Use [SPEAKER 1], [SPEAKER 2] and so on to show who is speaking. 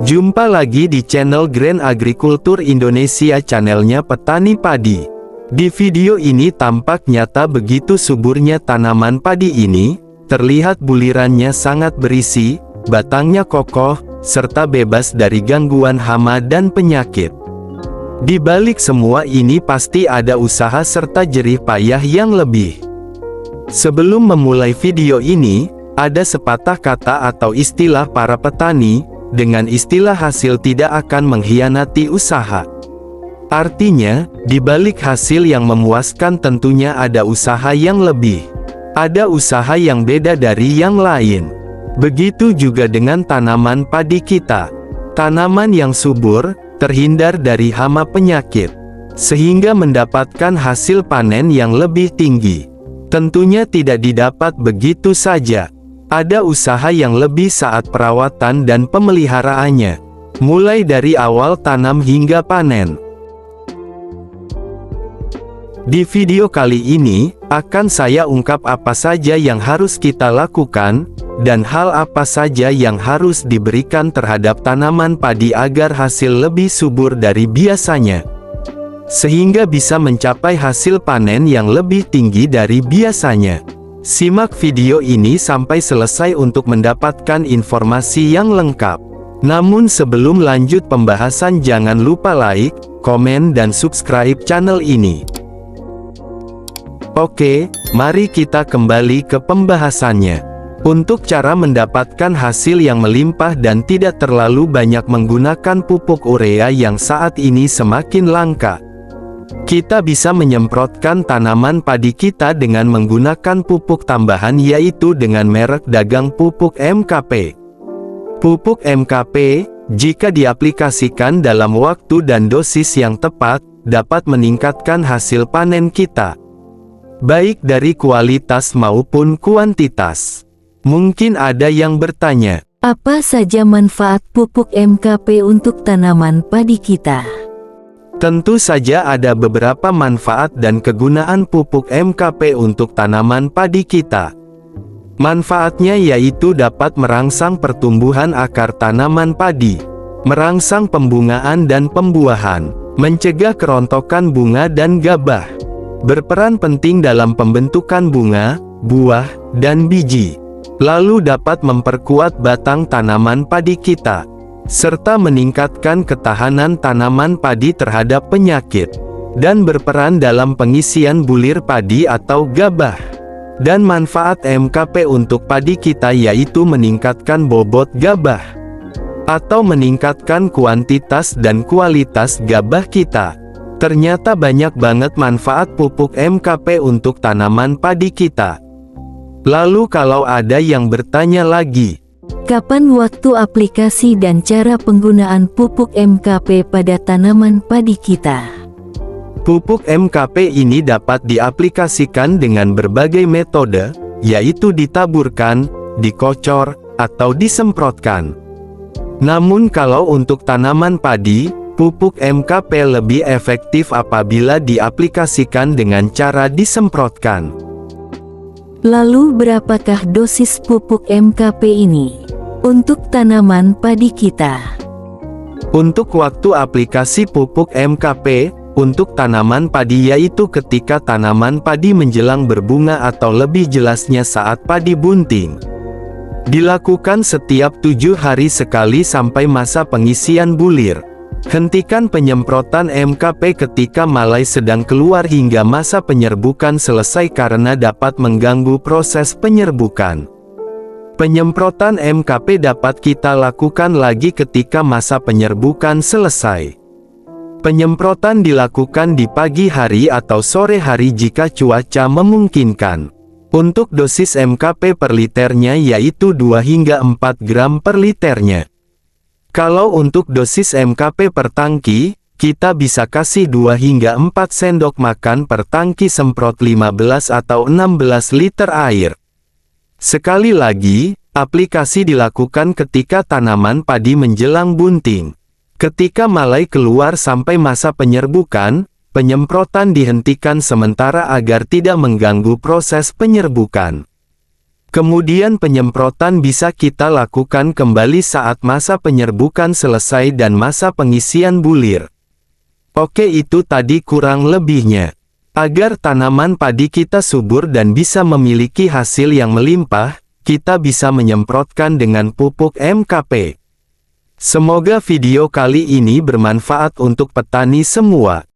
[SPEAKER 1] Jumpa lagi di channel Grand Agriculture Indonesia, channelnya petani padi. Di video ini tampak nyata begitu suburnya tanaman padi ini, terlihat bulirannya sangat berisi, batangnya kokoh, serta bebas dari gangguan hama dan penyakit. Di balik semua ini pasti ada usaha serta jerih payah yang lebih. Sebelum memulai video ini, ada sepatah kata atau istilah para petani. Dengan istilah hasil tidak akan mengkhianati usaha. Artinya, di balik hasil yang memuaskan tentunya ada usaha yang lebih. Ada usaha yang beda dari yang lain. Begitu juga dengan tanaman padi kita. Tanaman yang subur, terhindar dari hama penyakit, sehingga mendapatkan hasil panen yang lebih tinggi. Tentunya tidak didapat begitu saja. Ada usaha yang lebih saat perawatan dan pemeliharaannya, mulai dari awal tanam hingga panen. Di video kali ini, akan saya ungkap apa saja yang harus kita lakukan, dan hal apa saja yang harus diberikan terhadap tanaman padi agar hasil lebih subur dari biasanya, sehingga bisa mencapai hasil panen yang lebih tinggi dari biasanya. Simak video ini sampai selesai untuk mendapatkan informasi yang lengkap. Namun sebelum lanjut pembahasan, jangan lupa like, komen dan subscribe channel ini. Oke, mari kita kembali ke pembahasannya. Untuk cara mendapatkan hasil yang melimpah dan tidak terlalu banyak menggunakan pupuk urea yang saat ini semakin langka, kita bisa menyemprotkan tanaman padi kita dengan menggunakan pupuk tambahan, yaitu dengan merek dagang pupuk MKP. Pupuk MKP, jika diaplikasikan dalam waktu dan dosis yang tepat, dapat meningkatkan hasil panen kita, baik dari kualitas maupun kuantitas. Mungkin ada yang bertanya,
[SPEAKER 2] apa saja manfaat pupuk MKP untuk tanaman padi kita?
[SPEAKER 1] Tentu saja ada beberapa manfaat dan kegunaan pupuk MKP untuk tanaman padi kita. Manfaatnya yaitu dapat merangsang pertumbuhan akar tanaman padi, merangsang pembungaan dan pembuahan, mencegah kerontokan bunga dan gabah, berperan penting dalam pembentukan bunga, buah, dan biji, lalu dapat memperkuat batang tanaman padi kita, serta meningkatkan ketahanan tanaman padi terhadap penyakit, dan berperan dalam pengisian bulir padi atau gabah. Dan manfaat MKP untuk padi kita yaitu meningkatkan bobot gabah, atau meningkatkan kuantitas dan kualitas gabah kita. Ternyata banyak banget manfaat pupuk MKP untuk tanaman padi kita. Lalu kalau ada yang bertanya lagi,
[SPEAKER 2] kapan waktu aplikasi dan cara penggunaan pupuk MKP pada tanaman padi kita?
[SPEAKER 1] Pupuk MKP ini dapat diaplikasikan dengan berbagai metode, yaitu ditaburkan, dikocor, atau disemprotkan. Namun kalau untuk tanaman padi, pupuk MKP lebih efektif apabila diaplikasikan dengan cara disemprotkan.
[SPEAKER 2] Lalu berapakah dosis pupuk MKP ini untuk tanaman padi kita?
[SPEAKER 1] Untuk waktu aplikasi pupuk MKP untuk tanaman padi yaitu ketika tanaman padi menjelang berbunga atau lebih jelasnya saat padi bunting. Dilakukan setiap 7 hari sekali sampai masa pengisian bulir. Hentikan penyemprotan MKP ketika malai sedang keluar hingga masa penyerbukan selesai karena dapat mengganggu proses penyerbukan. Penyemprotan MKP dapat kita lakukan lagi ketika masa penyerbukan selesai. Penyemprotan dilakukan di pagi hari atau sore hari jika cuaca memungkinkan. Untuk dosis MKP per liternya yaitu 2 hingga 4 gram per liternya. Kalau untuk dosis MKP per tangki, kita bisa kasih 2 hingga 4 sendok makan per tangki semprot 15 atau 16 liter air. Sekali lagi, aplikasi dilakukan ketika tanaman padi menjelang bunting. Ketika malai keluar sampai masa penyerbukan, penyemprotan dihentikan sementara agar tidak mengganggu proses penyerbukan. Kemudian penyemprotan bisa kita lakukan kembali saat masa penyerbukan selesai dan masa pengisian bulir. Oke, itu tadi kurang lebihnya. Agar tanaman padi kita subur dan bisa memiliki hasil yang melimpah, kita bisa menyemprotkan dengan pupuk MKP. Semoga video kali ini bermanfaat untuk petani semua.